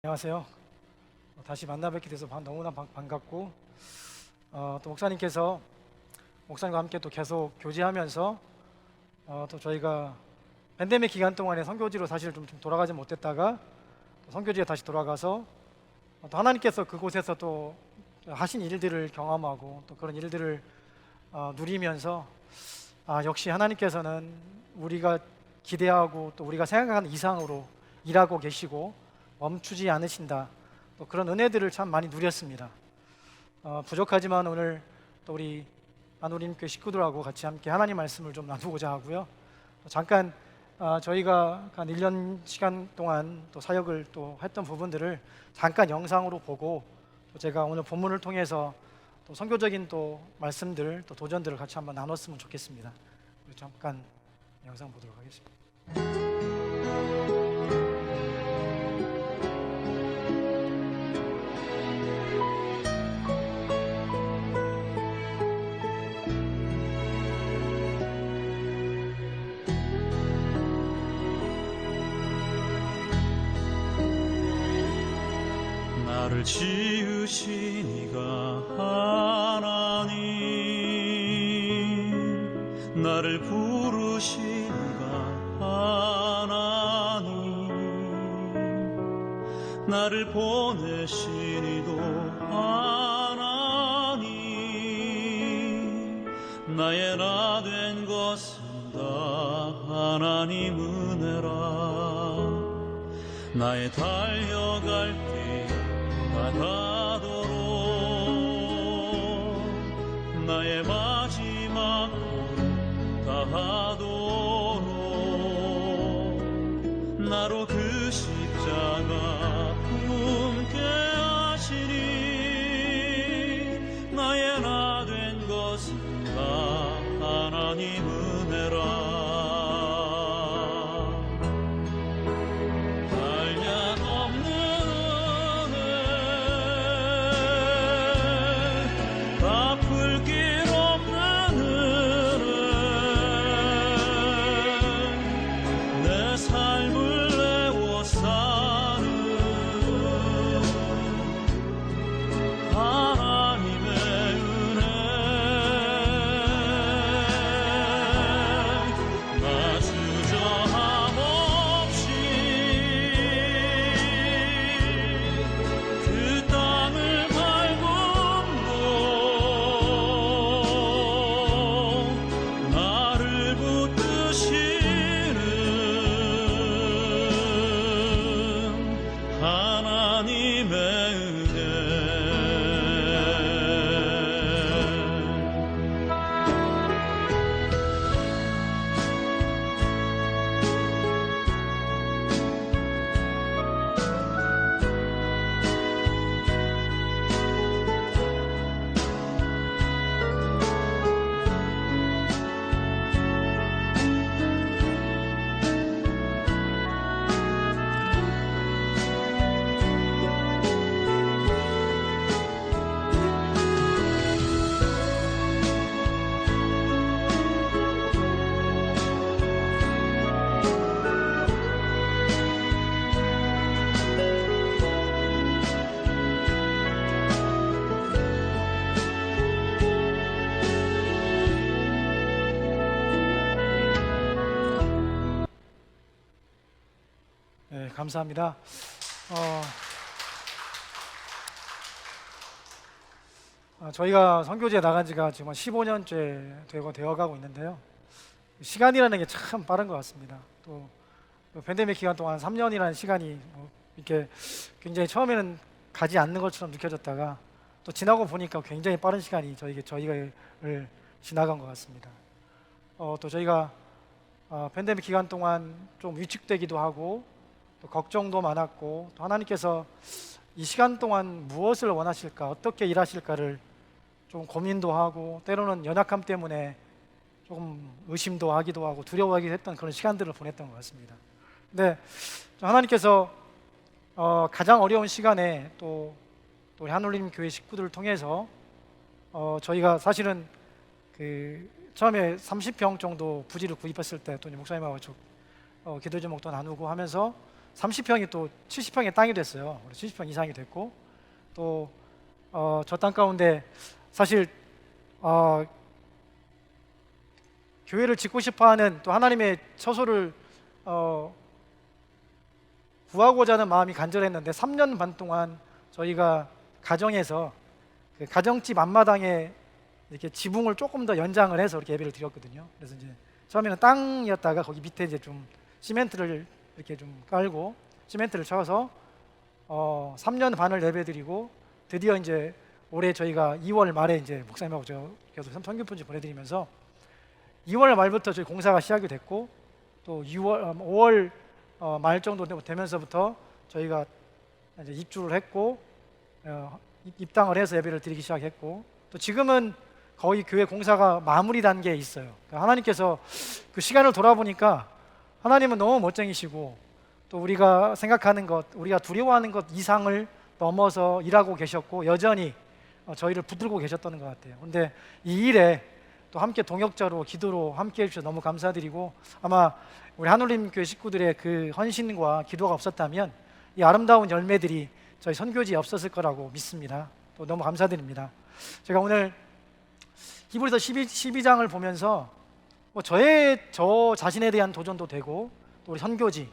안녕하세요. 다시 만나 뵙게 돼서 너무나 반갑고 또 목사님께서 목사님과 함께 또 계속 교제하면서 또 저희가 팬데믹 기간 동안에 선교지로 사실 좀 돌아가지 못했다가 또 선교지에 다시 돌아가서 또 하나님께서 그곳에서 또 하신 일들을 경험하고 또 그런 일들을 누리면서 역시 하나님께서는 우리가 기대하고 또 우리가 생각하는 이상으로 일하고 계시고 멈추지 않으신다. 또 그런 은혜들을 참 많이 누렸습니다. 부족하지만 오늘 또 우리 안우림교회 식구들하고 같이 함께 하나님 말씀을 좀 나누고자 하고요. 잠깐 저희가 한 1년 시간 동안 또 사역을 또 했던 부분들을 잠깐 영상으로 보고 또 제가 오늘 본문을 통해서 또 선교적인 또 말씀들 또 도전들을 같이 한번 나눴으면 좋겠습니다. 잠깐 영상 보도록 하겠습니다. 나를 지으신 이가 하나님, 나를 부르신 이가 하나님, 나를 보내신 이도 하나님, 나의 나 된 것은 다 하나님 은혜라. 나의 달려갈 길 다가도록 나의 마지막 걸음 다하도록 나로 그 십자가 품게 하시니 나의 나 된 것은 다 하나님 은혜라. 네, 감사합니다. 저희가 선교지에 나간 지가 지금 15년째 되어가고 있는데요. 시간이라는 게 참 빠른 것 같습니다. 또 팬데믹 기간 동안 3년이라는 시간이 이렇게 굉장히 처음에는 가지 않는 것처럼 느껴졌다가 또 지나고 보니까 굉장히 빠른 시간이 저희가 지나간 것 같습니다. 또 저희가 팬데믹 기간 동안 좀 위축되기도 하고 또 걱정도 많았고 또 하나님께서 이 시간 동안 무엇을 원하실까, 어떻게 일하실까를 좀 고민도 하고 때로는 연약함 때문에 조금 의심도 하기도 하고 두려워하기도 했던 그런 시간들을 보냈던 것 같습니다. 근데 하나님께서 가장 어려운 시간에 또 우리 한울림 교회 식구들을 통해서 저희가 사실은 처음에 30평 정도 부지를 구입했을 때 또 목사님하고 기도 제목도 나누고 하면서 30평이 또 70평의 땅이 됐어요. 70평 이상이 됐고, 또 저 땅 가운데 사실 교회를 짓고 싶어하는, 또 하나님의 처소를 구하고자 하는 마음이 간절했는데 3년 반 동안 저희가 가정에서 그 가정집 앞마당에 이렇게 지붕을 조금 더 연장을 해서 이렇게 예배를 드렸거든요. 그래서 이제 처음에는 땅이었다가 거기 밑에 이제 좀 시멘트를 이렇게 좀 깔고 시멘트를 쳐서 3년 반을 예배드리고, 드디어 이제 올해 저희가 2월 말에 이제 목사님하고 저 계속 선교편지 보내드리면서 2월 말부터 저희 공사가 시작이 됐고, 또 5월 말 정도 되면서부터 저희가 이제 입주를 했고, 입당을 해서 예배를 드리기 시작했고, 또 지금은 거의 교회 공사가 마무리 단계에 있어요. 그러니까 하나님께서 그 시간을 돌아보니까 하나님은 너무 멋쟁이시고, 또 우리가 생각하는 것, 우리가 두려워하는 것 이상을 넘어서 일하고 계셨고, 여전히 저희를 붙들고 계셨다는 것 같아요. 그런데 이 일에 또 함께 동역자로 기도로 함께 해주셔서 너무 감사드리고, 아마 우리 하늘림 교회 식구들의 그 헌신과 기도가 없었다면 이 아름다운 열매들이 저희 선교지에 없었을 거라고 믿습니다. 또 너무 감사드립니다. 제가 오늘 히브리서 12장을 보면서 저 자신에 대한 도전도 되고, 또 우리 선교지,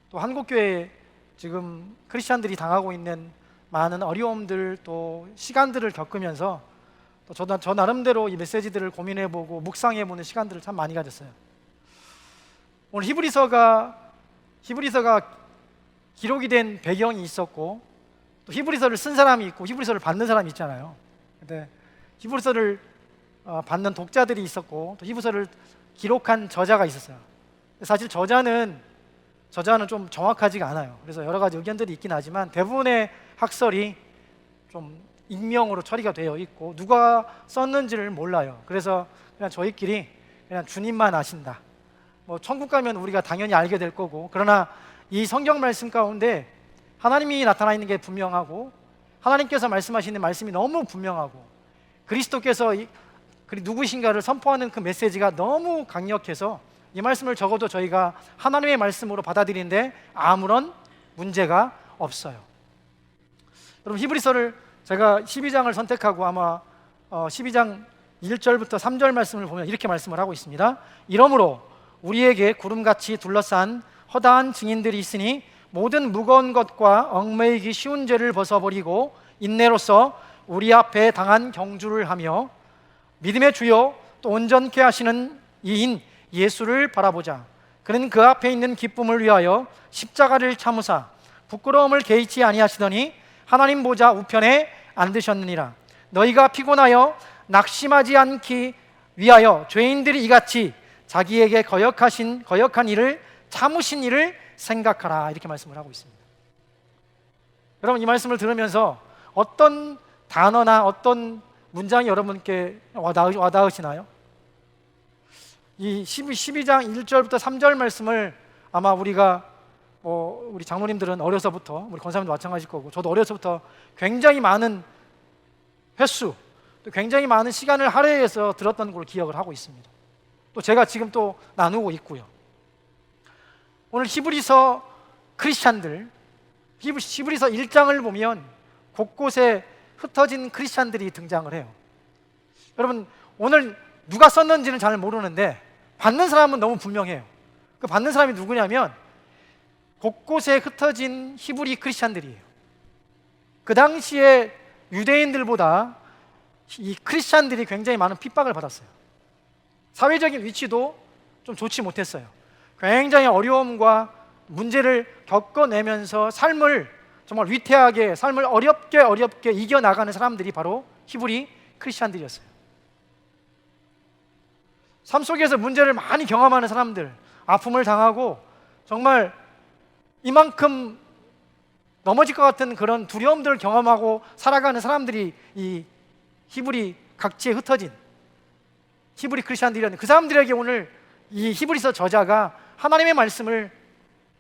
또 한국교회 지금 크리스찬들이 당하고 있는 많은 어려움들, 또 시간들을 겪으면서 또 저 나름대로 이 메시지들을 고민해보고 묵상해보는 시간들을 참 많이 가졌어요. 오늘 히브리서가 기록이 된 배경이 있었고, 또 히브리서를 쓴 사람이 있고 히브리서를 받는 사람이 있잖아요. 근데 히브리서를 받는 독자들이 있었고, 또 히브리서를 기록한 저자가 있었어요. 사실 저자는 좀 정확하지가 않아요. 그래서 여러 가지 의견들이 있긴 하지만 대부분의 학설이 좀 익명으로 처리가 되어 있고 누가 썼는지를 몰라요. 그래서 그냥 저희끼리 그냥 주님만 아신다, 천국 가면 우리가 당연히 알게 될 거고, 그러나 이 성경 말씀 가운데 하나님이 나타나 있는 게 분명하고, 하나님께서 말씀하시는 말씀이 너무 분명하고, 그리스도께서 누구신가를 선포하는 그 메시지가 너무 강력해서 이 말씀을 적어도 저희가 하나님의 말씀으로 받아들이는데 아무런 문제가 없어요. 여러분, 히브리서를 제가 12장을 선택하고 아마 12장 1절부터 3절 말씀을 보면 이렇게 말씀을 하고 있습니다. 이러므로 우리에게 구름같이 둘러싼 허다한 증인들이 있으니 모든 무거운 것과 얽매이기 쉬운 죄를 벗어버리고 인내로서 우리 앞에 당한 경주를 하며 믿음의 주요 또 온전케 하시는 이인 예수를 바라보자. 그는 그 앞에 있는 기쁨을 위하여 십자가를 참으사 부끄러움을 개의치 아니하시더니 하나님 보좌 우편에 앉으셨느니라. 너희가 피곤하여 낙심하지 않기 위하여 죄인들이 이같이 자기에게 거역한 일을 참으신 일을 생각하라. 이렇게 말씀을 하고 있습니다. 여러분, 이 말씀을 들으면서 어떤 단어나 어떤 문장이 여러분께 와닿으시나요? 이 12장 1절부터 3절 말씀을 아마 우리가 우리 장로님들은 어려서부터, 우리 권사님도 마찬가지일 거고, 저도 어려서부터 굉장히 많은 횟수, 또 굉장히 많은 시간을 할애해서 들었던 걸 기억을 하고 있습니다. 또 제가 지금 또 나누고 있고요. 오늘 히브리서 크리스찬들, 히브리서 1장을 보면 곳곳에 흩어진 크리스찬들이 등장을 해요. 여러분, 오늘 누가 썼는지는 잘 모르는데 받는 사람은 너무 분명해요. 그 받는 사람이 누구냐면 곳곳에 흩어진 히브리 크리스찬들이에요. 그 당시에 유대인들보다 이 크리스찬들이 굉장히 많은 핍박을 받았어요. 사회적인 위치도 좀 좋지 못했어요. 굉장히 어려움과 문제를 겪어내면서 삶을 정말 위태하게, 삶을 어렵게 이겨나가는 사람들이 바로 히브리 크리스찬들이었어요. 삶 속에서 문제를 많이 경험하는 사람들, 아픔을 당하고 정말 이만큼 넘어질 것 같은 그런 두려움들을 경험하고 살아가는 사람들이 이 히브리 각지에 흩어진 히브리 크리스찬들이었는데, 그 사람들에게 오늘 이 히브리서 저자가 하나님의 말씀을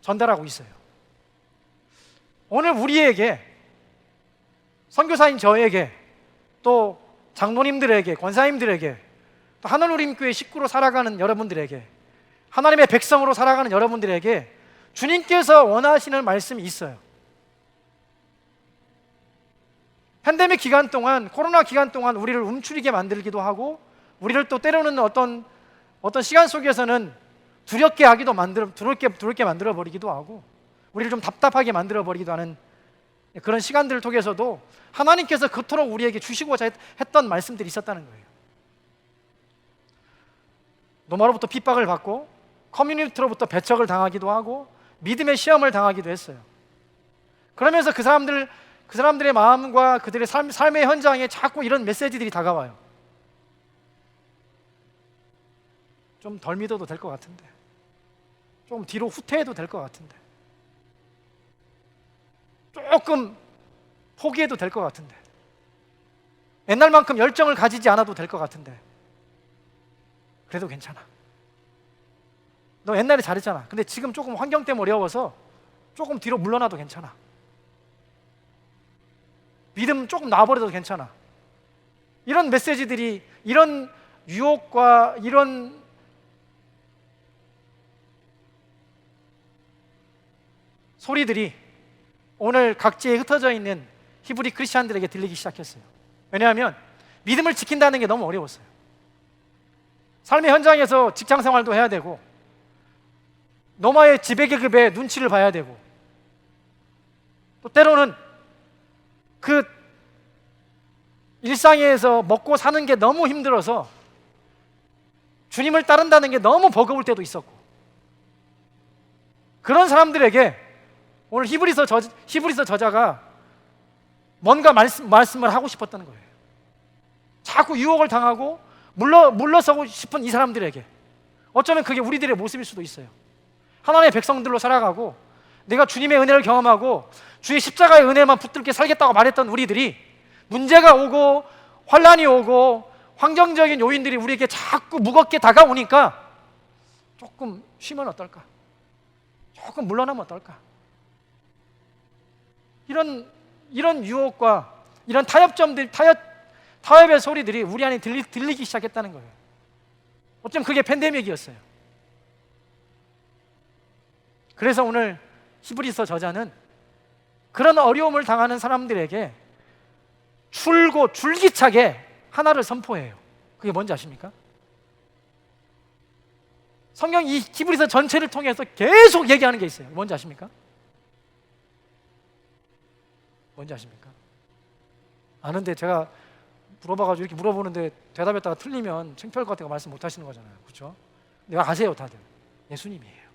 전달하고 있어요. 오늘 우리에게, 선교사인 저에게, 또 장로님들에게, 권사님들에게, 또 하늘우림교회 식구로 살아가는 여러분들에게, 하나님의 백성으로 살아가는 여러분들에게 주님께서 원하시는 말씀이 있어요. 팬데믹 기간 동안, 코로나 기간 동안 우리를 움츠리게 만들기도 하고, 우리를 또 때로는 어떤 시간 속에서는 두렵게 만들어 버리기도 하고, 우리를 좀 답답하게 만들어 버리기도 하는 그런 시간들을 통해서도 하나님께서 그토록 우리에게 주시고자 했던 말씀들이 있었다는 거예요. 노마로부터 핍박을 받고, 커뮤니티로부터 배척을 당하기도 하고, 믿음의 시험을 당하기도 했어요. 그러면서 그 사람들의 마음과 그들의 삶의 현장에 자꾸 이런 메시지들이 다가와요. 좀 덜 믿어도 될 것 같은데, 좀 뒤로 후퇴해도 될 것 같은데, 조금 포기해도 될 것 같은데, 옛날만큼 열정을 가지지 않아도 될 것 같은데, 그래도 괜찮아. 너 옛날에 잘했잖아. 근데 지금 조금 환경 때문에 어려워서 조금 뒤로 물러나도 괜찮아. 믿음 조금 놔버려도 괜찮아. 이런 메시지들이, 이런 유혹과 이런 소리들이 오늘 각지에 흩어져 있는 히브리 크리스찬들에게 들리기 시작했어요. 왜냐하면 믿음을 지킨다는 게 너무 어려웠어요. 삶의 현장에서 직장 생활도 해야 되고, 노마의 지배계급의 눈치를 봐야 되고, 또 때로는 그 일상에서 먹고 사는 게 너무 힘들어서 주님을 따른다는 게 너무 버거울 때도 있었고, 그런 사람들에게 오늘 히브리서 저자가 뭔가 말씀을 하고 싶었다는 거예요. 자꾸 유혹을 당하고 물러서고 싶은 이 사람들에게, 어쩌면 그게 우리들의 모습일 수도 있어요. 하나님의 백성들로 살아가고 내가 주님의 은혜를 경험하고 주의 십자가의 은혜만 붙들게 살겠다고 말했던 우리들이, 문제가 오고 환란이 오고 환경적인 요인들이 우리에게 자꾸 무겁게 다가오니까 조금 쉬면 어떨까? 조금 물러나면 어떨까? 이런 유혹과 이런 타협의 소리들이 우리 안에 들리기 시작했다는 거예요. 어쩌면 그게 팬데믹이었어요. 그래서 오늘 히브리서 저자는 그런 어려움을 당하는 사람들에게 줄기차게 하나를 선포해요. 그게 뭔지 아십니까? 성경 이 히브리서 전체를 통해서 계속 얘기하는 게 있어요. 뭔지 아십니까? 뭔지 아십니까? 아는데 제가 물어봐가지고 이렇게 물어보는데 대답했다가 틀리면 창피할 것 같아서 말씀 못 하시는 거잖아요. 그렇죠? 내가 아세요 다들. 예수님이에요.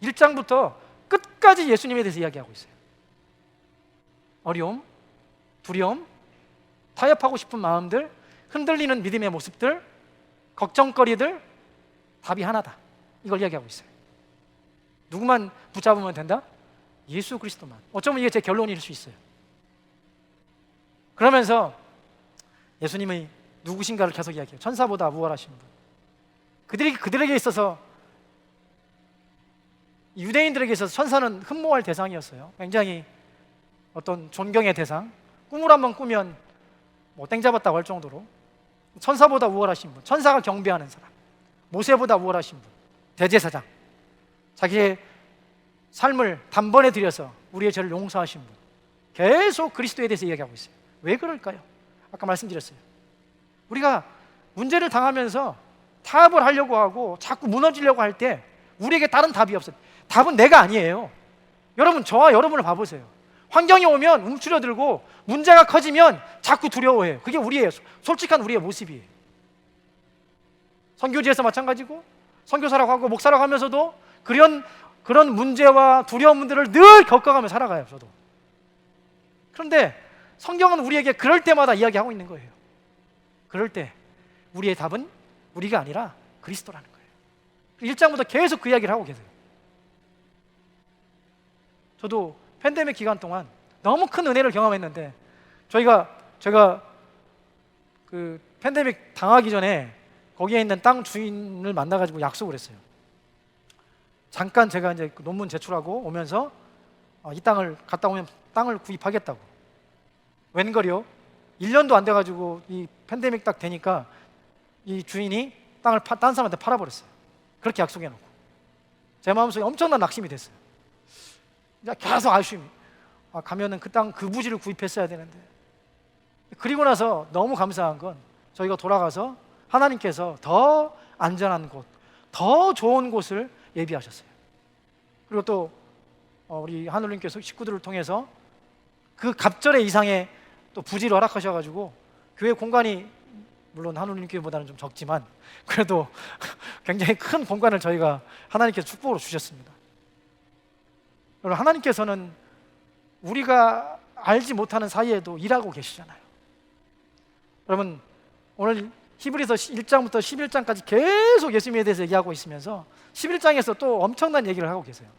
1장부터 끝까지 예수님에 대해서 이야기하고 있어요. 어려움, 두려움, 타협하고 싶은 마음들, 흔들리는 믿음의 모습들, 걱정거리들, 답이 하나다. 이걸 이야기하고 있어요. 누구만 붙잡으면 된다? 예수 그리스도만. 어쩌면 이게 제 결론일 수 있어요. 그러면서 예수님이 누구신가를 계속 이야기해요. 천사보다 우월하신 분. 그들에게 있어서, 유대인들에게 있어서 천사는 흠모할 대상이었어요. 굉장히 어떤 존경의 대상. 꿈을 한번 꾸면 땡 잡았다고 할 정도로 천사보다 우월하신 분, 천사가 경배하는 사람, 모세보다 우월하신 분, 대제사장, 자기의 삶을 단번에 들여서 우리의 죄를 용서하신 분, 계속 그리스도에 대해서 이야기하고 있어요. 왜 그럴까요? 아까 말씀드렸어요. 우리가 문제를 당하면서 타협을 하려고 하고 자꾸 무너지려고 할 때 우리에게 다른 답이 없어요. 답은 내가 아니에요. 여러분, 저와 여러분을 봐보세요. 환경이 오면 움츠려들고 문제가 커지면 자꾸 두려워해요. 그게 우리의 솔직한 우리의 모습이에요. 선교지에서 마찬가지고, 선교사라고 하고 목사라고 하면서도 그런 문제와 두려움들을 늘 겪어가며 살아가요. 저도. 그런데 성경은 우리에게 그럴 때마다 이야기하고 있는 거예요. 그럴 때 우리의 답은 우리가 아니라 그리스도라는 거예요. 1장부터 계속 그 이야기를 하고 계세요. 저도 팬데믹 기간 동안 너무 큰 은혜를 경험했는데, 제가 그 팬데믹 당하기 전에 거기에 있는 땅 주인을 만나가지고 약속을 했어요. 잠깐 제가 이제 그 논문 제출하고 오면서 이 땅을 갔다 오면 땅을 구입하겠다고. 웬걸요? 1년도 안 돼가지고 이 팬데믹 딱 되니까 이 주인이 땅을 딴 사람한테 팔아버렸어요. 그렇게 약속해놓고 제 마음속에 엄청난 낙심이 됐어요. 이제 계속 아쉬움이. 가면은 그 땅 그 부지를 구입했어야 되는데. 그리고 나서 너무 감사한 건 저희가 돌아가서 하나님께서 더 안전한 곳, 더 좋은 곳을 예비하셨어요. 그리고 또 우리 하늘님께서 식구들을 통해서 그 갑절의 이상의 또 부지를 허락하셔가지고 교회 공간이 물론 하늘님 교회보다는 좀 적지만 그래도 굉장히 큰 공간을 저희가 하나님께서 축복으로 주셨습니다. 여러분, 하나님께서는 우리가 알지 못하는 사이에도 일하고 계시잖아요. 여러분, 오늘 히브리서 1장부터 11장까지 계속 예수님에 대해서 얘기하고 있으면서 11장에서 또 엄청난 얘기를 하고 계세요.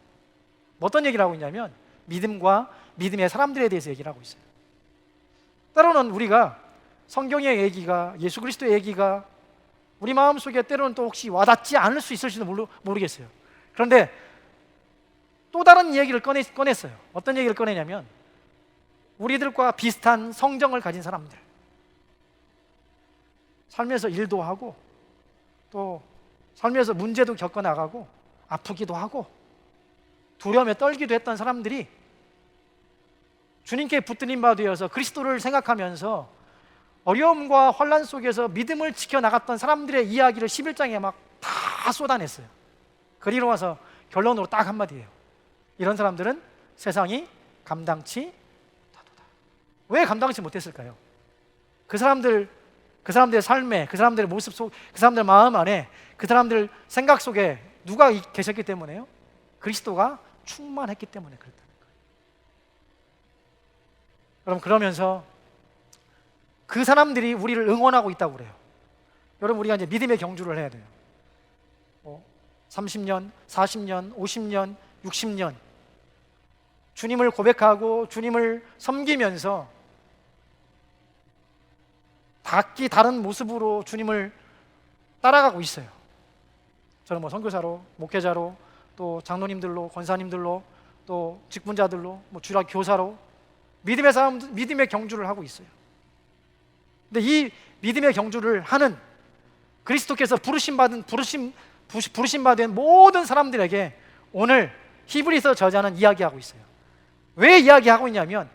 어떤 얘기를 하고 있냐면 믿음과 믿음의 사람들에 대해서 얘기를 하고 있어요. 때로는 우리가 성경의 얘기가, 예수 그리스도의 얘기가 우리 마음속에 때로는 또 혹시 와닿지 않을 수 있을지도 모르겠어요. 그런데 또 다른 얘기를 꺼냈어요. 어떤 얘기를 꺼내냐면 우리들과 비슷한 성정을 가진 사람들, 삶에서 일도 하고 또 삶에서 문제도 겪어나가고 아프기도 하고 두려움에 떨기도 했던 사람들이 주님께 붙들림 바 되어서 그리스도를 생각하면서 어려움과 환난 속에서 믿음을 지켜나갔던 사람들의 이야기를 11장에 막 다 쏟아냈어요. 그리고 와서 결론으로 딱 한마디예요. 이런 사람들은 세상이 감당치 못하도다. 왜 감당치 못했을까요? 그 사람들의 삶에, 그 사람들의 모습 속, 그 사람들 마음 안에, 그 사람들 생각 속에 누가 계셨기 때문에요? 그리스도가 충만했기 때문에 그렇다는 거예요. 여러분, 그러면서 그 사람들이 우리를 응원하고 있다고 그래요. 여러분, 우리가 이제 믿음의 경주를 해야 돼요. 30년, 40년, 50년, 60년 주님을 고백하고 주님을 섬기면서 각기 다른 모습으로 주님을 따라가고 있어요. 저는 뭐 선교사로, 목회자로, 또 장로님들로, 권사님들로, 또 직분자들로, 주라 교사로 믿음의 경주를 하고 있어요. 근데 이 믿음의 경주를 하는 그리스도께서 부르심 받은 모든 사람들에게 오늘 히브리서 저자는 이야기하고 있어요. 왜 이야기하고 있냐면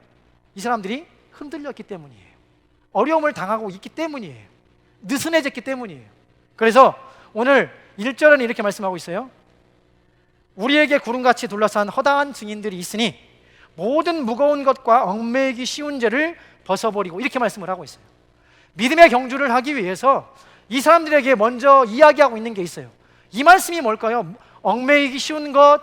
이 사람들이 흔들렸기 때문이에요. 어려움을 당하고 있기 때문이에요. 느슨해졌기 때문이에요. 그래서 오늘 1절은 이렇게 말씀하고 있어요. 우리에게 구름같이 둘러싼 허다한 증인들이 있으니 모든 무거운 것과 얽매이기 쉬운 죄를 벗어버리고, 이렇게 말씀을 하고 있어요. 믿음의 경주를 하기 위해서 이 사람들에게 먼저 이야기하고 있는 게 있어요. 이 말씀이 뭘까요? 얽매이기 쉬운 것,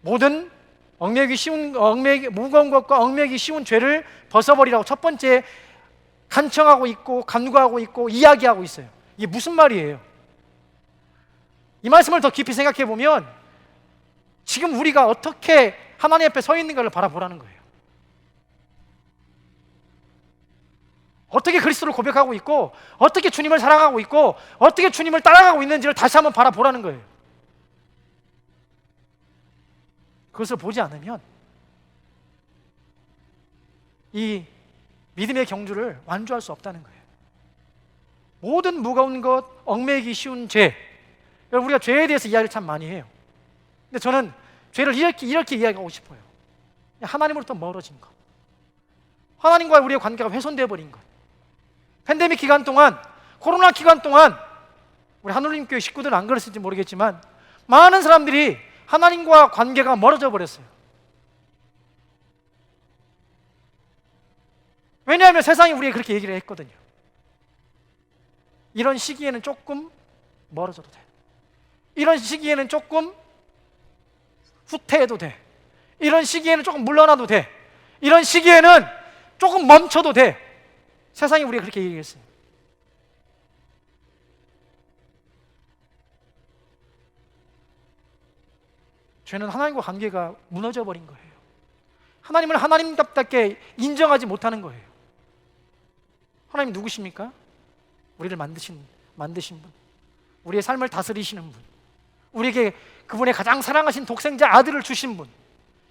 모든 무거운 것과 얽매이기 쉬운 죄를 벗어버리라고 첫 번째 간청하고 있고 간구하고 있고 이야기하고 있어요. 이게 무슨 말이에요? 이 말씀을 더 깊이 생각해 보면 지금 우리가 어떻게 하나님 앞에 서 있는가를 바라보라는 거예요. 어떻게 그리스도를 고백하고 있고 어떻게 주님을 사랑하고 있고 어떻게 주님을 따라가고 있는지를 다시 한번 바라보라는 거예요. 그것을 보지 않으면 이 믿음의 경주를 완주할 수 없다는 거예요. 모든 무거운 것, 얽매이기 쉬운 죄. 여러분, 우리가 죄에 대해서 이야기를 참 많이 해요. 근데 저는 죄를 이렇게 이야기하고 싶어요. 하나님으로부터 멀어진 것, 하나님과 우리의 관계가 훼손되어 버린 것. 팬데믹 기간 동안, 코로나 기간 동안 우리 하늘님 교회 식구들은 안 그랬을지 모르겠지만 많은 사람들이 하나님과 관계가 멀어져 버렸어요. 왜냐하면 세상이 우리에게 그렇게 얘기를 했거든요. 이런 시기에는 조금 멀어져도 돼. 이런 시기에는 조금 후퇴해도 돼. 이런 시기에는 조금 물러나도 돼. 이런 시기에는 조금 멈춰도 돼. 세상이 우리가 그렇게 얘기했어요. 죄는 하나님과 관계가 무너져 버린 거예요. 하나님을 하나님답게 인정하지 못하는 거예요. 하나님 누구십니까? 우리를 만드신 분, 우리의 삶을 다스리시는 분, 우리에게 그분의 가장 사랑하신 독생자 아들을 주신 분,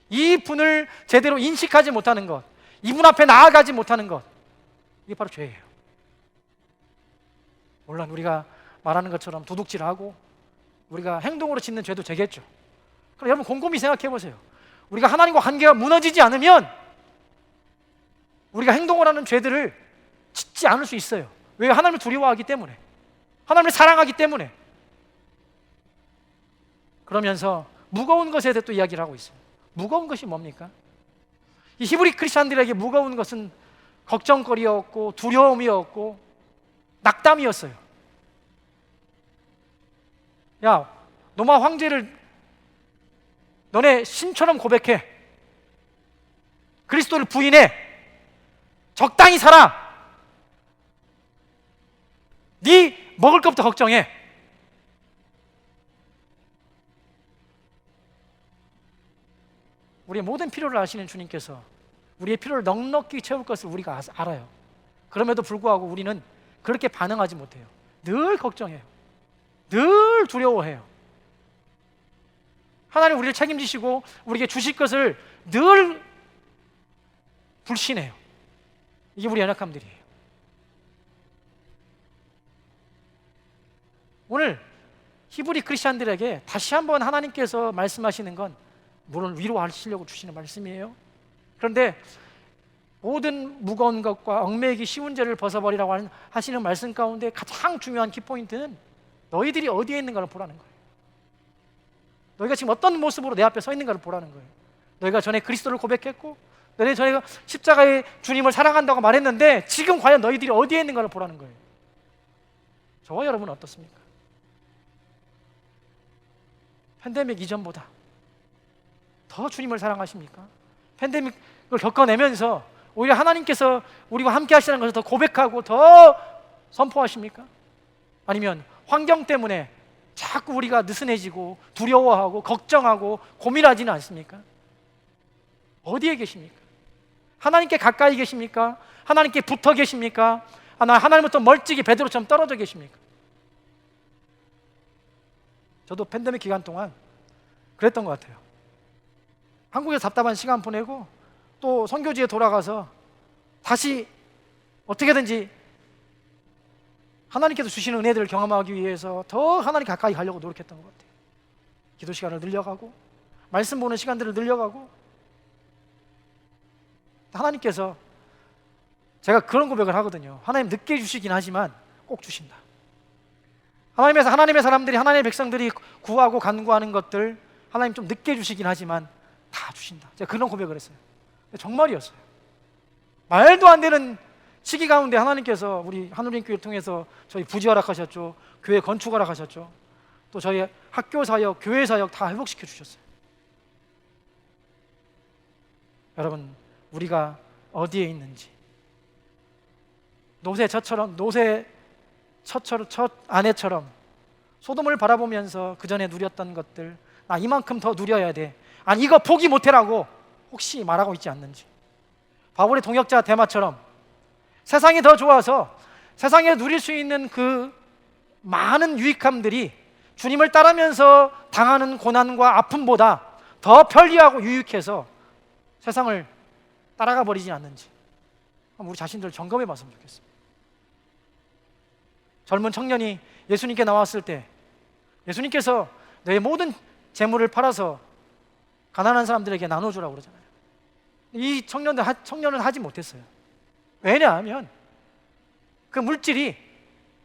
이 분을 제대로 인식하지 못하는 것, 이분 앞에 나아가지 못하는 것, 이게 바로 죄예요. 물론 우리가 말하는 것처럼 도둑질하고 우리가 행동으로 짓는 죄도 죄겠죠. 그럼 여러분 곰곰이 생각해 보세요. 우리가 하나님과 관계가 무너지지 않으면 우리가 행동을 하는 죄들을 짓지 않을 수 있어요. 왜? 하나님을 두려워하기 때문에, 하나님을 사랑하기 때문에. 그러면서 무거운 것에 대해 또 이야기를 하고 있어요. 무거운 것이 뭡니까? 이 히브리 크리스천들에게 무거운 것은 걱정거리였고 두려움이었고 낙담이었어요. 야, 로마 황제를 너네 신처럼 고백해, 그리스도를 부인해, 적당히 살아, 네 먹을 것부터 걱정해. 우리의 모든 필요를 아시는 주님께서 우리의 필요를 넉넉히 채울 것을 우리가 알아요. 그럼에도 불구하고 우리는 그렇게 반응하지 못해요. 늘 걱정해요. 늘 두려워해요. 하나님 우리를 책임지시고 우리에게 주실 것을 늘 불신해요. 이게 우리 연약함들이에요. 오늘 히브리 크리스천들에게 다시 한번 하나님께서 말씀하시는 건 물론 위로하시려고 주시는 말씀이에요. 그런데 모든 무거운 것과 얽매이기 쉬운 죄를 벗어버리라고 하시는 말씀 가운데 가장 중요한 키포인트는 너희들이 어디에 있는가를 보라는 거예요. 너희가 지금 어떤 모습으로 내 앞에 서 있는가를 보라는 거예요. 너희가 전에 그리스도를 고백했고 너희가 전에 십자가의 주님을 사랑한다고 말했는데 지금 과연 너희들이 어디에 있는가를 보라는 거예요. 저와 여러분은 어떻습니까? 팬데믹 이전보다 더 주님을 사랑하십니까? 팬데믹을 겪어내면서 오히려 하나님께서 우리와 함께 하시는 것을 더 고백하고 더 선포하십니까? 아니면 환경 때문에 자꾸 우리가 느슨해지고 두려워하고 걱정하고 고민하지는 않습니까? 어디에 계십니까? 하나님께 가까이 계십니까? 하나님께 붙어 계십니까? 하나님부터 멀찍이 베드로처럼 떨어져 계십니까? 저도 팬데믹 기간 동안 그랬던 것 같아요. 한국에서 답답한 시간 보내고 또 선교지에 돌아가서 다시 어떻게든지 하나님께서 주시는 은혜들을 경험하기 위해서 더 하나님 가까이 가려고 노력했던 것 같아요. 기도 시간을 늘려가고 말씀 보는 시간들을 늘려가고. 하나님께서, 제가 그런 고백을 하거든요. 하나님 늦게 주시긴 하지만 꼭 주신다. 하나님의 사람들이, 하나님의 백성들이 구하고 간구하는 것들 하나님 좀 늦게 주시긴 하지만 다 주신다. 제가 그런 고백을 했어요. 정말이었어요. 말도 안 되는 시기 가운데 하나님께서 우리 한우림교회를 통해서 저희 부지 허락하셨죠. 교회 건축 허락하셨죠. 또 저희 학교 사역, 교회 사역 다 회복시켜 주셨어요. 여러분, 우리가 어디에 있는지, 노새 첫 아내처럼 소돔을 바라보면서 그 전에 누렸던 것들, 나 이만큼 더 누려야 돼, 아니 이거 포기 못해라고 혹시 말하고 있지 않는지, 바울의 동역자 데마처럼 세상이 더 좋아서 세상에 누릴 수 있는 그 많은 유익함들이 주님을 따르면서 당하는 고난과 아픔보다 더 편리하고 유익해서 세상을 따라가 버리지 않는지 우리 자신들을 점검해 봤으면 좋겠습니다. 젊은 청년이 예수님께 나왔을 때 예수님께서 내 모든 재물을 팔아서 가난한 사람들에게 나눠주라고 그러잖아요. 이 청년은 하지 못했어요. 왜냐하면 그 물질이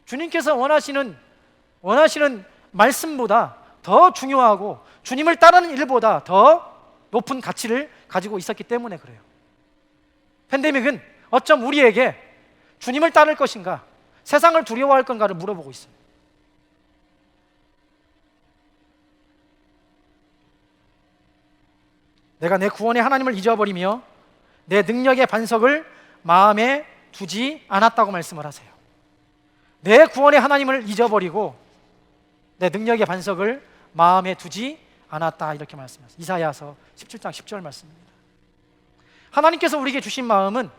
주님께서 원하시는 말씀보다 더 중요하고 주님을 따르는 일보다 더 높은 가치를 가지고 있었기 때문에 그래요. 팬데믹은 어쩜 우리에게 주님을 따를 것인가, 세상을 두려워할 건가를 물어보고 있어요. 내가 내 구원의 하나님을 잊어버리며 내 능력의 반석을 마음에 두지 않았다고 말씀을 하세요. 내 구원의 하나님을 잊어버리고 내 능력의 반석을 마음에 두지 않았다, 이렇게 말씀하세요. 이사야서 17장 10절 말씀입니다. 하나님께서 우리에게 주신 마음은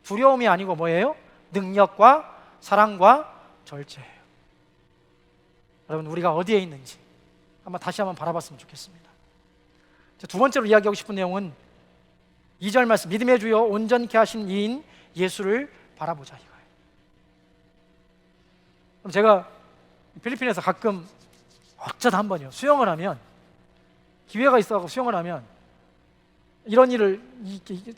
두려움이 아니고 뭐예요? 능력과 사랑과 절제예요. 여러분, 우리가 어디에 있는지 다시 한번 바라봤으면 좋겠습니다. 두 번째로 이야기하고 싶은 내용은 2절 말씀, 믿음의 주여 온전케 하신 이인 예수를 바라보자, 이거예요. 그럼 제가 필리핀에서 가끔 어쩌다 한 번이요. 수영을 하면, 기회가 있어서 수영을 하면 이런 일을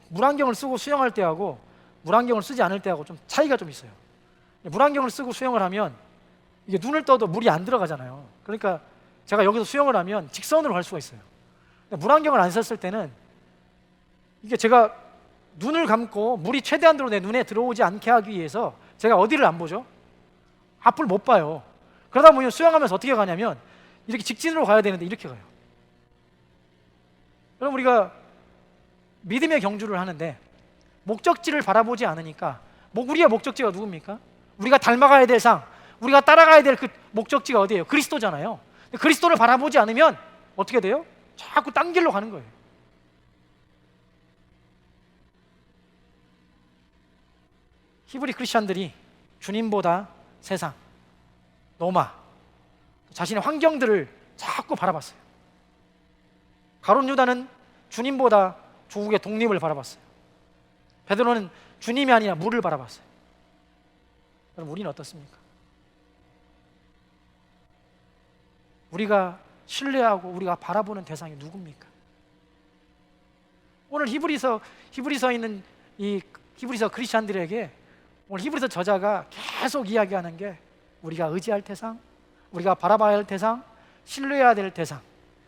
물안경을 쓰고 수영할 때하고 물안경을 쓰지 않을 때하고 좀 차이가 좀 있어요. 물안경을 쓰고 수영을 하면 이게 눈을 떠도 물이 안 들어가잖아요. 그러니까 제가 여기서 수영을 하면 직선으로 갈 수가 있어요. 근데 물안경을 안 썼을 때는 이게 제가 눈을 감고 물이 최대한으로 내 눈에 들어오지 않게 하기 위해서 제가 어디를 안 보죠? 앞을 못 봐요. 그러다 보면 수영하면서 어떻게 가냐면 이렇게 직진으로 가야 되는데 이렇게 가요. 그럼 우리가 믿음의 경주를 하는데 목적지를 바라보지 않으니까 우리의 목적지가 누굽니까? 우리가 닮아가야 될 상, 우리가 따라가야 될 그 목적지가 어디예요? 그리스도잖아요. 근데 그리스도를 바라보지 않으면 어떻게 돼요? 자꾸 딴 길로 가는 거예요. 히브리 크리스천들이 주님보다 세상, 로마, 자신의 환경들을 자꾸 바라봤어요. 가룟 유다는 주님보다 조국의 독립을 바라봤어요. 베드로는 주님이 아니라 물을 바라봤어요. 그럼 우리는 어떻습니까? 우리가 신뢰하고 우리가 바라보는 대상이 누굽니까? 오늘 히브리서에 있는 이 히브리서 크리스천들에게 오늘 히브리서 저자가 계속 이야기하는 게 우리가 의지할 대상, 우리가 바라봐야 할 대상, 신뢰해야 될 대상,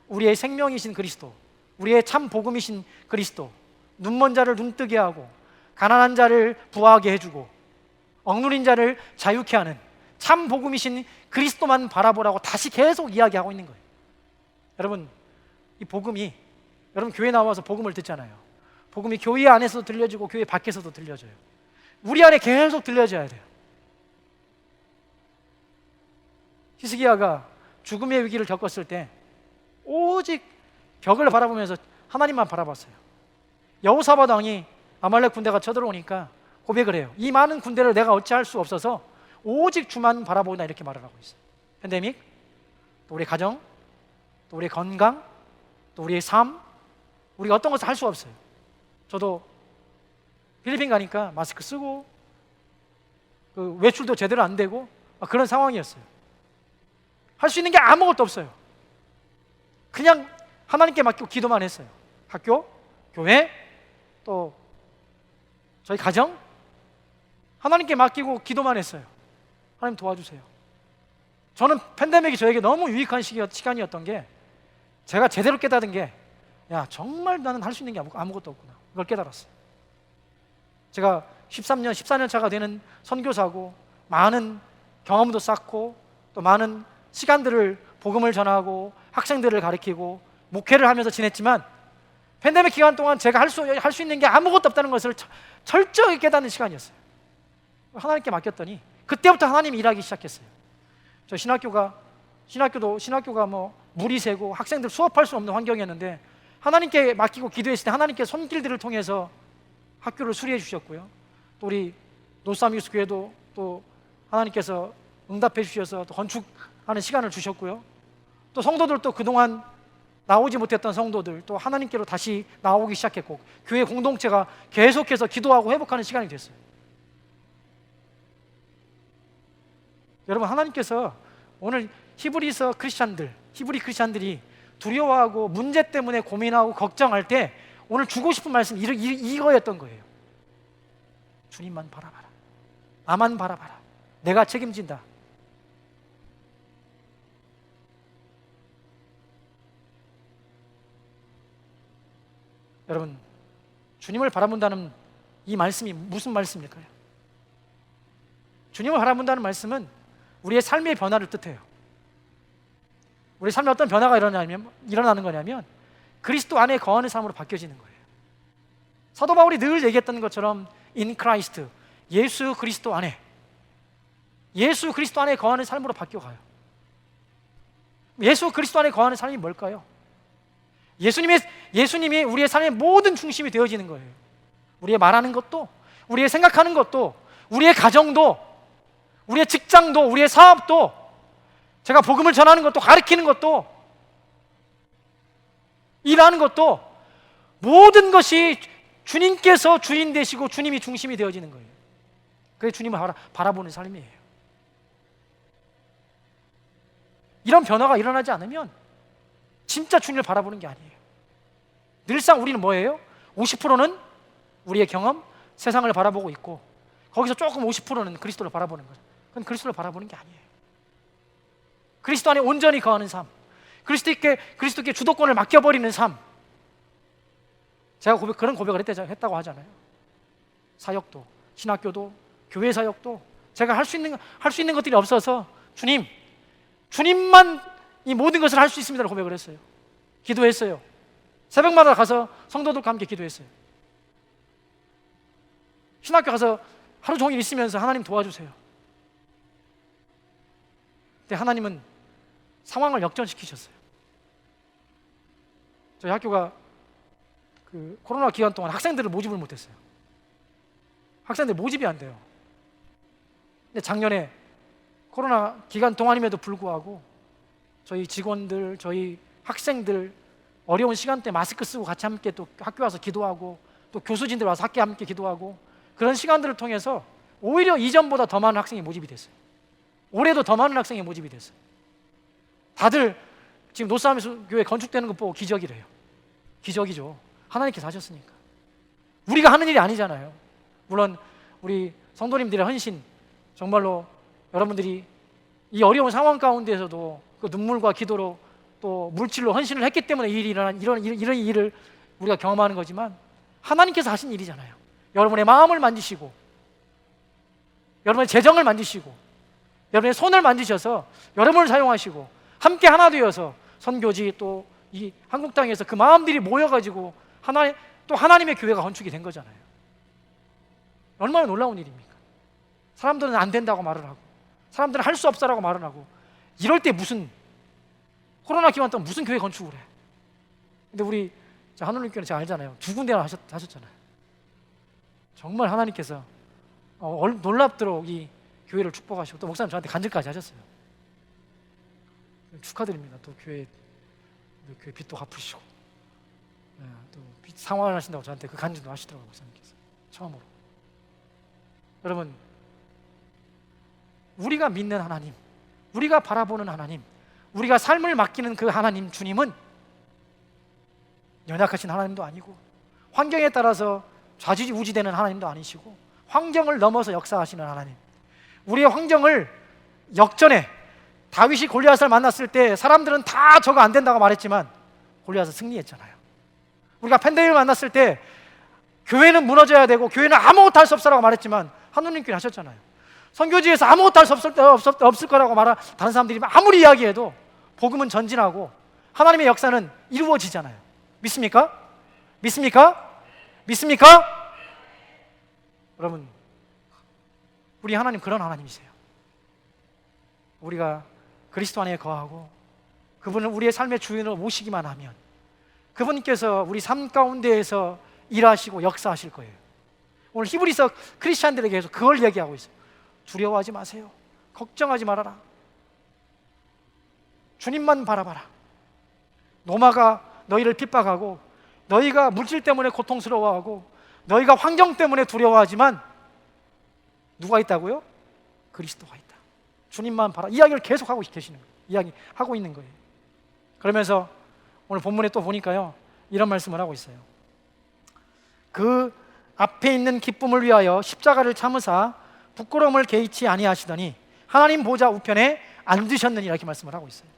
우리의 생명이신 그리스도, 우리의 참 복음이신 그리스도, 눈먼 자를 눈뜨게 하고 가난한 자를 부하게 해주고 억누린 자를 자유케 하는 참 복음이신 그리스도만 바라보라고 다시 계속 이야기하고 있는 거예요. 여러분, 이 복음이, 여러분 교회 나와서 복음을 듣잖아요. 복음이 교회 안에서도 들려지고 교회 밖에서도 들려져요. 우리 안에 계속 들려져야 돼요. 히스기야가 죽음의 위기를 겪었을 때 오직 벽을 바라보면서 하나님만 바라봤어요. 여호사밧 왕이 아말렉 군대가 쳐들어오니까 고백을 해요. 이 많은 군대를 내가 어찌할 수 없어서 오직 주만 바라보다, 이렇게 말을 하고 있어요. 팬데믹, 또 우리의 가정, 또 우리의 건강, 또 우리의 삶, 우리가 어떤 것을 할 수 없어요. 저도 필리핀 가니까 마스크 쓰고 그 외출도 제대로 안 되고 그런 상황이었어요. 할 수 있는 게 아무것도 없어요. 그냥 하나님께 맡기고 기도만 했어요. 학교, 교회, 또 저희 가정, 하나님께 맡기고 기도만 했어요. 하나님 도와주세요. 저는 팬데믹이 저에게 너무 유익한 시간이었던 게, 제가 제대로 깨달은 게, 야, 정말 나는 할 수 있는 게 아무것도 없구나. 이걸 깨달았어요. 제가 14년 차가 되는 선교사고 많은 경험도 쌓고 또 많은 시간들을 복음을 전하고 학생들을 가르치고 목회를 하면서 지냈지만, 팬데믹 기간 동안 제가 할 수 있는 게 아무것도 없다는 것을 철저히 깨닫는 시간이었어요. 하나님께 맡겼더니 그때부터 하나님이 일하기 시작했어요. 저 신학교가 뭐 물이 새고 학생들 수업할 수 없는 환경이었는데 하나님께 맡기고 기도했을 때 하나님께 손길들을 통해서 학교를 수리해 주셨고요. 또 우리 노사미우스 교회도 또 하나님께서 응답해 주셔서 또 건축하는 시간을 주셨고요. 또 성도들도 그동안 나오지 못했던 성도들 또 하나님께로 다시 나오기 시작했고, 교회 공동체가 계속해서 기도하고 회복하는 시간이 됐어요. 여러분, 하나님께서 오늘 히브리 크리스찬들이 두려워하고 문제 때문에 고민하고 걱정할 때 오늘 주고 싶은 말씀 이거였던 거예요. 주님만 바라봐라. 나만 바라봐라. 내가 책임진다. 여러분, 주님을 바라본다는 이 말씀이 무슨 말씀일까요? 주님을 바라본다는 말씀은 우리의 삶의 변화를 뜻해요. 우리 삶에 어떤 변화가 일어나는 거냐면 그리스도 안에 거하는 삶으로 바뀌어지는 거예요. 사도 바울이 늘 얘기했던 것처럼 in Christ, 예수 그리스도 안에 거하는 삶으로 바뀌어가요. 예수 그리스도 안에 거하는 삶이 뭘까요? 예수님이 우리의 삶의 모든 중심이 되어지는 거예요. 우리의 말하는 것도, 우리의 생각하는 것도, 우리의 가정도, 우리의 직장도, 우리의 사업도, 제가 복음을 전하는 것도, 가르치는 것도, 일하는 것도, 모든 것이 주님께서 주인 되시고 주님이 중심이 되어지는 거예요. 그게 주님을 바라보는 삶이에요. 이런 변화가 일어나지 않으면 진짜 주님을 바라보는 게 아니에요. 늘상 우리는 뭐예요? 50%는 우리의 경험, 세상을 바라보고 있고, 거기서 조금 50%는 그리스도를 바라보는 거죠. 그건 그리스도를 바라보는 게 아니에요. 그리스도 안에 온전히 거하는 삶, 그리스도께 주도권을 맡겨버리는 삶. 제가 그런 고백을 했다고 하잖아요. 사역도, 신학교도, 교회 사역도 제가 할 수 있는 것들이 없어서 주님만 이 모든 것을 할 수 있습니다라고 고백을 했어요. 기도했어요. 새벽마다 가서 성도들과 함께 기도했어요. 신학교 가서 하루 종일 있으면서 하나님 도와주세요. 근데 하나님은 상황을 역전시키셨어요. 저희 학교가 그 코로나 기간 동안 학생들을 모집을 못했어요. 학생들 모집이 안 돼요. 근데 작년에 코로나 기간 동안임에도 불구하고 저희 직원들, 저희 학생들 어려운 시간대 마스크 쓰고 같이 함께 또 학교 와서 기도하고, 또 교수진들 와서 함께 기도하고, 그런 시간들을 통해서 오히려 이전보다 더 많은 학생이 모집이 됐어요. 올해도 더 많은 학생이 모집이 됐어요. 다들 지금 노사하면서 교회 건축되는 것 보고 기적이래요. 기적이죠. 하나님께서 하셨으니까. 우리가 하는 일이 아니잖아요. 물론 우리 성도님들의 헌신, 정말로 여러분들이 이 어려운 상황 가운데에서도 그 눈물과 기도로 또 물질로 헌신을 했기 때문에 이 일이 일어난 이런 일을 우리가 경험하는 거지만, 하나님께서 하신 일이잖아요. 여러분의 마음을 만지시고, 여러분의 재정을 만지시고, 여러분의 손을 만지셔서 여러분을 사용하시고, 함께 하나 되어서 선교지, 또 이 한국 땅에서 그 마음들이 모여가지고 하나님의 교회가 건축이 된 거잖아요. 얼마나 놀라운 일입니까? 사람들은 안 된다고 말을 하고, 사람들은 할 수 없다라고 말을 하고, 이럴 때 무슨 코로나 기간 동안 무슨 교회 건축을 해? 근데 우리 하늘님교회는 제가 알잖아요. 2군데나 하셨잖아요. 정말 하나님께서 놀랍도록 이 교회를 축복하시고, 또 목사님 저한테 간증까지 하셨어요. 축하드립니다. 또 교회 빚도 갚으시고, 또 빚 상환을 하신다고 저한테 그 간증도 하시더라고요, 목사님께서 처음으로. 여러분, 우리가 믿는 하나님, 우리가 바라보는 하나님, 우리가 삶을 맡기는 그 하나님, 주님은 연약하신 하나님도 아니고, 환경에 따라서 좌지우지되는 하나님도 아니시고, 환경을 넘어서 역사하시는 하나님. 우리의 환경을 역전해. 다윗이 골리앗을 만났을 때 사람들은 다 저거 안 된다고 말했지만 골리앗은 승리했잖아요. 우리가 팬데믹을 만났을 때 교회는 무너져야 되고, 교회는 아무것도 할 수 없다고 말했지만 하느님께서 하셨잖아요. 선교지에서 아무것도 할 수 없을 거라고 다른 사람들이 아무리 이야기해도 복음은 전진하고 하나님의 역사는 이루어지잖아요. 믿습니까? 믿습니까? 믿습니까? 여러분, 우리 하나님 그런 하나님이세요. 우리가 그리스도 안에 거하고 그분을 우리의 삶의 주인으로 모시기만 하면 그분께서 우리 삶 가운데에서 일하시고 역사하실 거예요. 오늘 히브리서 크리스찬들에게 계속 그걸 얘기하고 있어요. 두려워하지 마세요. 걱정하지 말아라. 주님만 바라봐라. 노마가 너희를 핍박하고, 너희가 물질 때문에 고통스러워하고, 너희가 환경 때문에 두려워하지만 누가 있다고요? 그리스도가 있다. 주님만 바라. 이야기를 계속하고 계시는 거예요. 이야기하고 있는 거예요. 그러면서 오늘 본문에 또 보니까요, 이런 말씀을 하고 있어요. 그 앞에 있는 기쁨을 위하여 십자가를 참으사 부끄러움을 개의치 아니하시더니 하나님 보좌 우편에 앉으셨느니, 이렇게 말씀을 하고 있어요.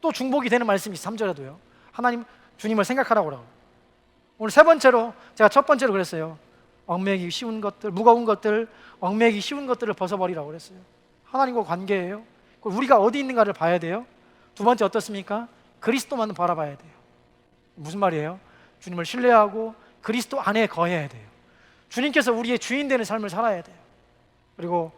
또 중복이 되는 말씀이 3절에도요. 하나님, 주님을 생각하라고 그러고. 오늘 세 번째로, 제가 첫 번째로 그랬어요. 얽매기 쉬운 것들, 무거운 것들, 얽매기 쉬운 것들을 벗어버리라고 그랬어요. 하나님과 관계예요. 우리가 어디 있는가를 봐야 돼요. 두 번째 어떻습니까? 그리스도만 바라봐야 돼요. 무슨 말이에요? 주님을 신뢰하고 그리스도 안에 거해야 돼요. 주님께서 우리의 주인 되는 삶을 살아야 돼요. 그리고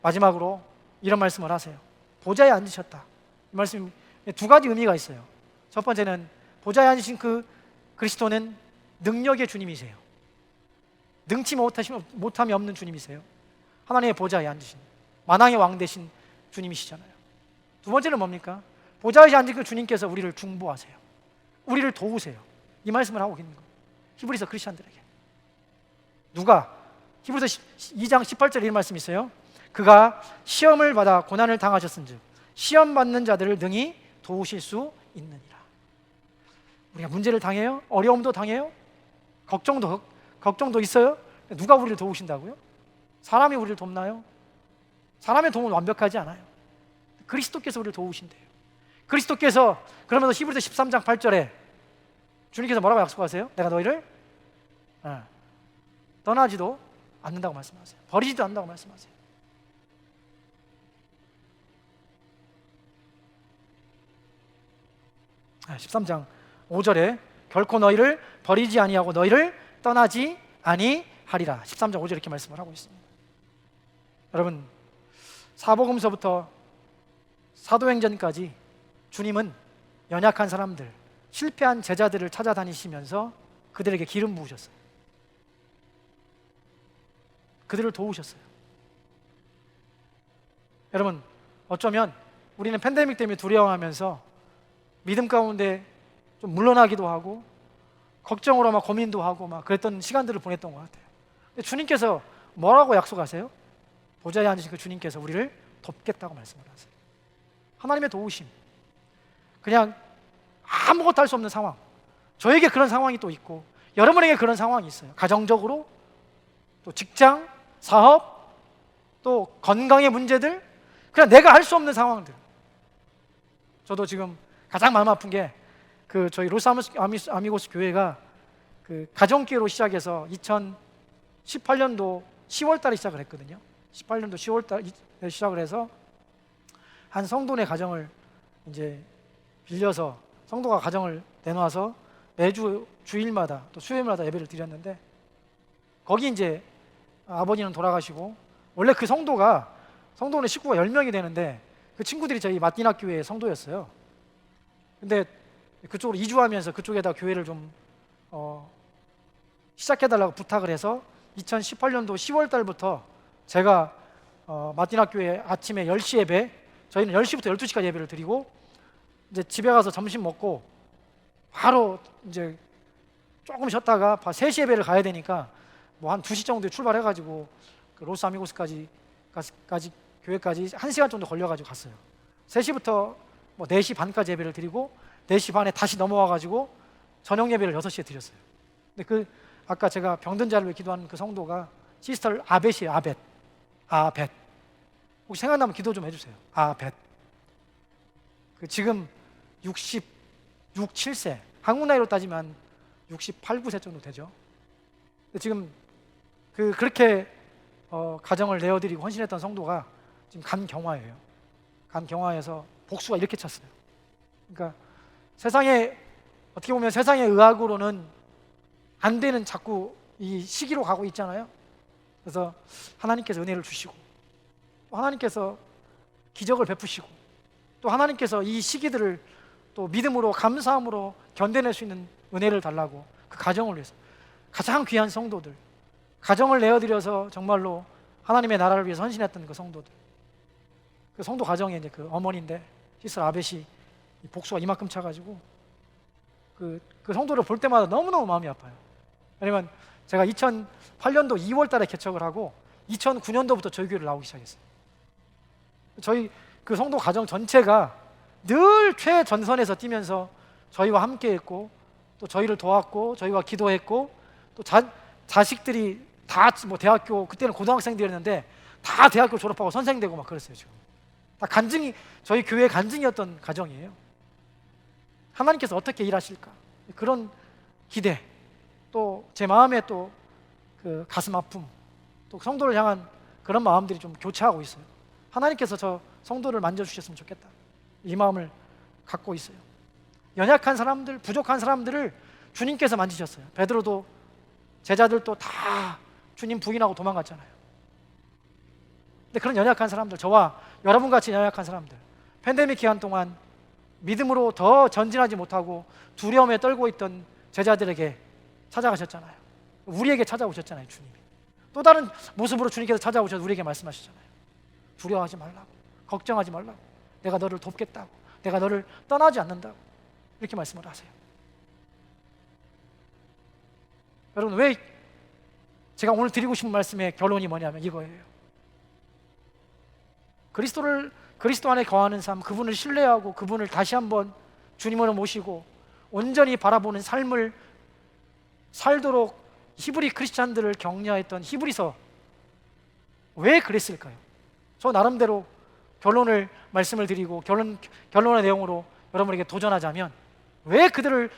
마지막으로 이런 말씀을 하세요. 보좌에 앉으셨다. 이 말씀이 두 가지 의미가 있어요. 첫 번째는 보좌에 앉으신 그 그리스도는 능력의 주님이세요. 능치 못함이 없는 주님이세요. 하나님의 보좌에 앉으신 만왕의 왕 되신 주님이시잖아요. 두 번째는 뭡니까? 보좌에 앉은 그 주님께서 우리를 중보하세요. 우리를 도우세요. 이 말씀을 하고 있는 거예요. 히브리서 크리스천들에게. 누가? 히브리서 2장 18절에 이런 말씀이 있어요. 그가 시험을 받아 고난을 당하셨은즉 시험 받는 자들을 능히 도우실 수 있느니라. 우리가 문제를 당해요? 어려움도 당해요? 걱정도 있어요? 누가 우리를 도우신다고요? 사람이 우리를 돕나요? 사람의 도움은 완벽하지 않아요. 그리스도께서 우리를 도우신대요. 그리스도께서 그러면서 히브리서 13장 8절에 주님께서 뭐라고 약속하세요? 내가 너희를 떠나지도 않는다고 말씀하세요. 버리지도 않는다고 말씀하세요. 아, 13장 5절에 결코 너희를 버리지 아니하고 너희를 떠나지 아니하리라. 13장 5절에 이렇게 말씀을 하고 있습니다. 여러분, 사복음서부터 사도행전까지 주님은 연약한 사람들, 실패한 제자들을 찾아다니시면서 그들에게 기름 부으셨어요. 그들을 도우셨어요. 여러분, 어쩌면 우리는 팬데믹 때문에 두려워하면서 믿음 가운데 좀 물러나기도 하고 걱정으로 막 고민도 하고 막 그랬던 시간들을 보냈던 것 같아요. 근데 주님께서 뭐라고 약속하세요? 보좌에 앉으신 그 주님께서 우리를 돕겠다고 말씀을 하세요. 하나님의 도우심. 그냥 아무것도 할 수 없는 상황, 저에게 그런 상황이 또 있고 여러분에게 그런 상황이 있어요. 가정적으로, 또 직장, 사업, 또 건강의 문제들, 그냥 내가 할 수 없는 상황들. 저도 지금 가장 마음 아픈 게 저희 로스 아미고스 교회가 가정교회로 시작해서 2018년도 10월 달에 시작을 했거든요. 18년도 10월 달에 시작을 해서 한 성도네 가정을 이제 빌려서 성도가 가정을 내놔서 매주 주일마다 또 수요일마다 예배를 드렸는데, 거기 이제 아버지는 돌아가시고 원래 그 성도는 식구가 10명이 되는데 그 친구들이 저희 마티나 교회의 성도였어요. 근데 그쪽으로 이주하면서 그쪽에다 교회를 좀 시작해달라고 부탁을 해서 2018년도 10월 달부터 제가 마티나 교회 아침에 10시 예배, 저희는 10시부터 12시까지 예배를 드리고 이제 집에 가서 점심 먹고 바로 이제 조금 쉬었다가 3시 예배를 가야 되니까 뭐 한 2시 정도에 출발해가지고 그 로스 아미고스까지 교회까지 1시간 정도 걸려가지고 갔어요. 3시부터 뭐 4시 반까지 예배를 드리고 4시 반에 다시 넘어와가지고 저녁 예배를 6시에 드렸어요. 근데 아까 제가 병든 자를 위해 기도하는 그 성도가 시스터 아벳이에요. 아벳. 혹시 생각나면 기도 좀 해주세요. 아벳. 지금 66, 7세, 한국 나이로 따지면 68, 9세 정도 되죠. 근데 지금 그렇게 가정을 내어드리고 헌신했던 성도가 지금 간경화예요. 간경화에서 복수가 이렇게 찼어요. 그러니까 어떻게 보면 세상의 의학으로는 안 되는 자꾸 이 시기로 가고 있잖아요. 그래서 하나님께서 은혜를 주시고 또 하나님께서 기적을 베푸시고 또 하나님께서 이 시기들을 또 믿음으로 감사함으로 견뎌낼 수 있는 은혜를 달라고 그 가정을 위해서 가장 귀한 성도들, 가정을 내어드려서 정말로 하나님의 나라를 위해서 헌신했던 그 성도들, 그 성도 가정에 이제 그 어머니인데 시스터 아벳이 복수가 이만큼 차가지고 그 성도를 볼 때마다 너무너무 마음이 아파요. 왜냐면 제가 2008년도 2월 달에 개척을 하고 2009년도부터 저희 교회를 나오기 시작했어요. 저희 그 성도 가정 전체가 늘 최전선에서 뛰면서 저희와 함께 했고 또 저희를 도왔고 저희와 기도했고 또 자식들이 다 뭐 대학교, 그때는 고등학생들이었는데 다 대학교 졸업하고 선생 되고 막 그랬어요. 지금 다 간증이, 저희 교회의 간증이었던 가정이에요. 하나님께서 어떻게 일하실까, 그런 기대, 또 제 마음에 또 그 가슴 아픔, 또 성도를 향한 그런 마음들이 좀 교차하고 있어요. 하나님께서 저 성도를 만져주셨으면 좋겠다, 이 마음을 갖고 있어요. 연약한 사람들, 부족한 사람들을 주님께서 만지셨어요. 베드로도 제자들도 다 주님 부인하고 도망갔잖아요. 근데 그런 연약한 사람들, 저와 여러분같이 연약한 사람들, 팬데믹 기간 동안 믿음으로 더 전진하지 못하고 두려움에 떨고 있던 제자들에게 찾아가셨잖아요. 우리에게 찾아오셨잖아요. 주님이 또 다른 모습으로 주님께서 찾아오셔서 우리에게 말씀하시잖아요. 두려워하지 말라고, 걱정하지 말라고, 내가 너를 돕겠다고, 내가 너를 떠나지 않는다고, 이렇게 말씀을 하세요. 여러분, 왜 제가 오늘 드리고 싶은 말씀의 결론이 뭐냐면 이거예요. 그리스도 안에 거하는 삶, 그분을 신뢰하고 그분을 다시 한번 주님으로 모시고 온전히 바라보는 삶을 살도록 히브리 크리스찬들을 격려했던 히브리서, 왜 그랬을까요? 저 나름대로 결론을 말씀을 드리고 결론의 내용으로 여러분에게 도전하자면, 왜 그들을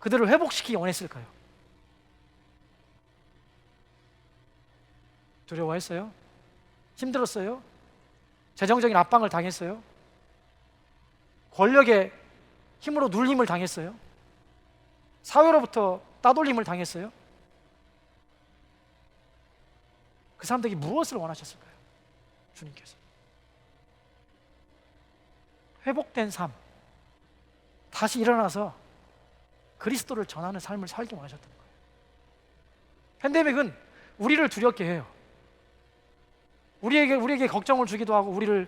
회복시키기 원했을까요? 두려워했어요? 힘들었어요? 재정적인 압박을 당했어요? 권력의 힘으로 눌림을 당했어요? 사회로부터 따돌림을 당했어요? 그 사람들이 무엇을 원하셨을까요? 주님께서 회복된 삶, 다시 일어나서 그리스도를 전하는 삶을 살기 원하셨던 거예요. 팬데믹은 우리를 두렵게 해요. 우리에게 걱정을 주기도 하고 우리를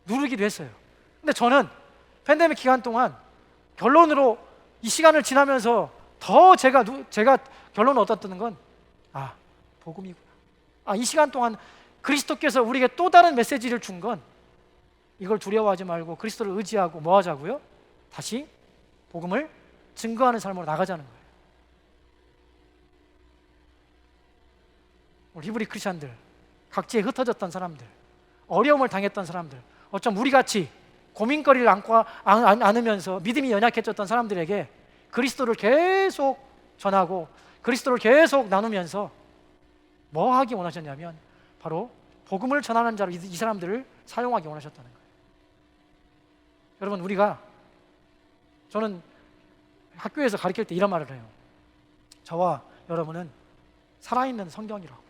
누르기도 했어요. 근데 저는 팬데믹 기간 동안 결론으로 이 시간을 지나면서 더 제가 결론을 얻었던 건, 복음이구나. 이 시간 동안 그리스도께서 우리에게 또 다른 메시지를 준 건, 이걸 두려워하지 말고 그리스도를 의지하고 뭐 하자고요? 다시 복음을 증거하는 삶으로 나가자는 거예요. 우리 히브리 크리스천들, 각지에 흩어졌던 사람들, 어려움을 당했던 사람들, 어쩜 우리같이 고민거리를 안으면서 믿음이 연약해졌던 사람들에게 그리스도를 계속 전하고 그리스도를 계속 나누면서 뭐 하기 원하셨냐면, 바로 복음을 전하는 자로 이 사람들을 사용하기 원하셨다는 거예요. 여러분, 저는 학교에서 가르칠 때 이런 말을 해요. 저와 여러분은 살아있는 성경이라고.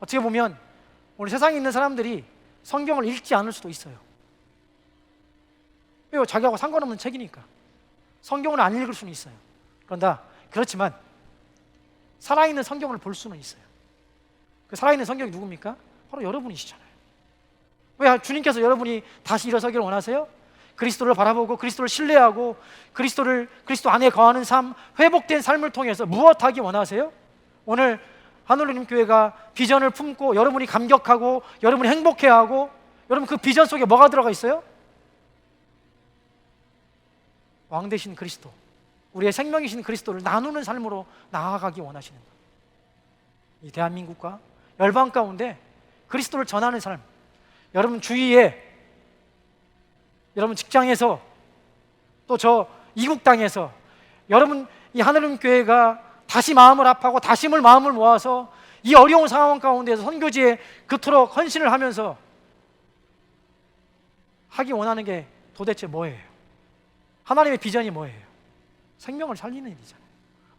어떻게 보면 오늘 세상에 있는 사람들이 성경을 읽지 않을 수도 있어요. 왜요? 자기하고 상관없는 책이니까. 성경을 안 읽을 수는 있어요. 그렇지만 살아있는 성경을 볼 수는 있어요. 그 살아있는 성경이 누굽니까? 바로 여러분이시잖아요. 왜 주님께서 여러분이 다시 일어서기를 원하세요? 그리스도를 바라보고 그리스도를 신뢰하고 그리스도 안에 거하는 삶, 회복된 삶을 통해서 무엇하기 원하세요? 오늘 하늘님 교회가 비전을 품고 여러분이 감격하고 여러분이 행복해하고, 여러분 그 비전 속에 뭐가 들어가 있어요? 왕 되신 그리스도, 우리의 생명이신 그리스도를 나누는 삶으로 나아가기 원하시는 거예요. 이 대한민국과 열방 가운데 그리스도를 전하는 삶, 여러분 주위에, 여러분 직장에서, 또 저 이국 땅에서 여러분 이 하늘님 교회가 다시 마음을 합하고 다시 마음을 모아서 이 어려운 상황 가운데서 선교지에 그토록 헌신을 하면서 하기 원하는 게 도대체 뭐예요? 하나님의 비전이 뭐예요? 생명을 살리는 일이잖아요.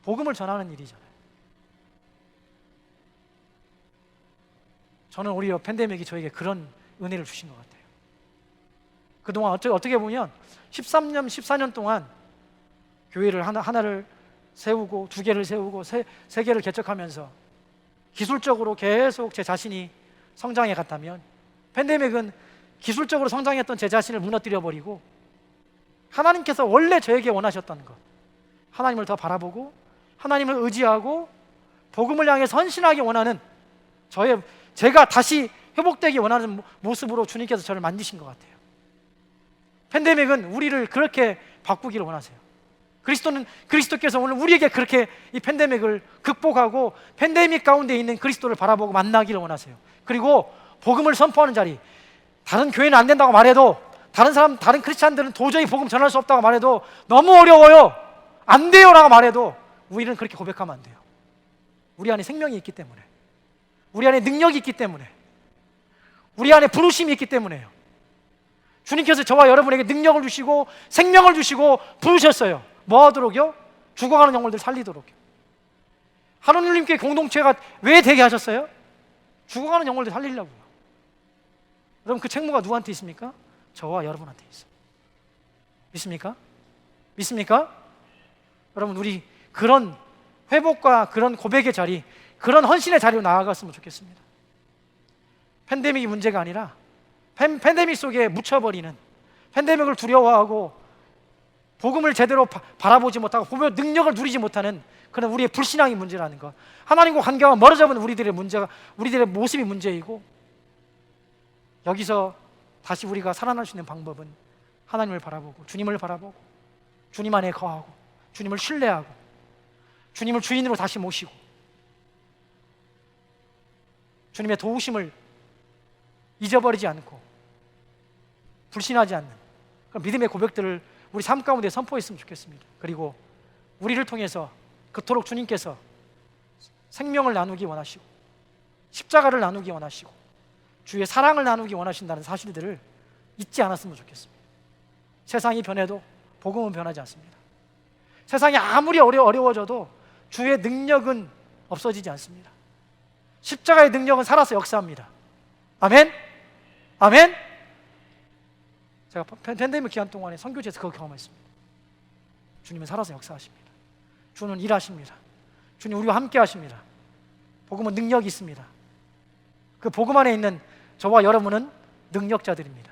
복음을 전하는 일이잖아요. 저는 오히려 팬데믹이 저에게 그런 은혜를 주신 것 같아요. 그동안 어떻게 보면 13년, 14년 동안 교회를 하나를 세우고 두 개를 세우고 세 개를 개척하면서 기술적으로 계속 제 자신이 성장해 갔다면, 팬데믹은 기술적으로 성장했던 제 자신을 무너뜨려 버리고 하나님께서 원래 저에게 원하셨던 것, 하나님을 더 바라보고 하나님을 의지하고 복음을 향해 헌신하기 원하는 제가 다시 회복되기 원하는 모습으로 주님께서 저를 만드신 것 같아요. 팬데믹은 우리를 그렇게 바꾸기를 원하세요. 그리스도께서 오늘 우리에게 그렇게 이 팬데믹을 극복하고 팬데믹 가운데 있는 그리스도를 바라보고 만나기를 원하세요. 그리고 복음을 선포하는 자리, 다른 교회는 안 된다고 말해도, 다른 크리스찬들은 도저히 복음 전할 수 없다고 말해도, 너무 어려워요, 안 돼요 라고 말해도 우리는 그렇게 고백하면 안 돼요. 우리 안에 생명이 있기 때문에, 우리 안에 능력이 있기 때문에, 우리 안에 부르심이 있기 때문에요. 주님께서 저와 여러분에게 능력을 주시고 생명을 주시고 부르셨어요. 뭐 하도록요? 죽어가는 영혼들 살리도록요. 하나님께 공동체가 왜 되게 하셨어요? 죽어가는 영혼들 살리려고요. 여러분, 그 책무가 누구한테 있습니까? 저와 여러분한테 있어요. 믿습니까? 믿습니까? 여러분, 우리 그런 회복과 그런 고백의 자리, 그런 헌신의 자리로 나아갔으면 좋겠습니다. 팬데믹이 문제가 아니라 팬데믹 속에 묻혀버리는, 팬데믹을 두려워하고 복음을 제대로 바라보지 못하고 보며 능력을 누리지 못하는 그런 우리의 불신앙이 문제라는 것, 하나님과 관계가 멀어져 버린 우리들의 모습이 문제이고, 여기서 다시 우리가 살아날 수 있는 방법은 하나님을 바라보고 주님을 바라보고 주님 안에 거하고 주님을 신뢰하고 주님을 주인으로 다시 모시고 주님의 도우심을 잊어버리지 않고 불신하지 않는 그런 믿음의 고백들을 우리 삶 가운데 선포했으면 좋겠습니다. 그리고 우리를 통해서 그토록 주님께서 생명을 나누기 원하시고 십자가를 나누기 원하시고 주의 사랑을 나누기 원하신다는 사실들을 잊지 않았으면 좋겠습니다. 세상이 변해도 복음은 변하지 않습니다. 세상이 아무리 어려워져도 주의 능력은 없어지지 않습니다. 십자가의 능력은 살아서 역사합니다. 아멘? 아멘? 제가 팬데믹 기간 동안에 선교지에서 그거 경험했습니다. 주님은 살아서 역사하십니다. 주는 일하십니다. 주님 우리와 함께 하십니다. 복음은 능력이 있습니다. 그 복음 안에 있는 저와 여러분은 능력자들입니다.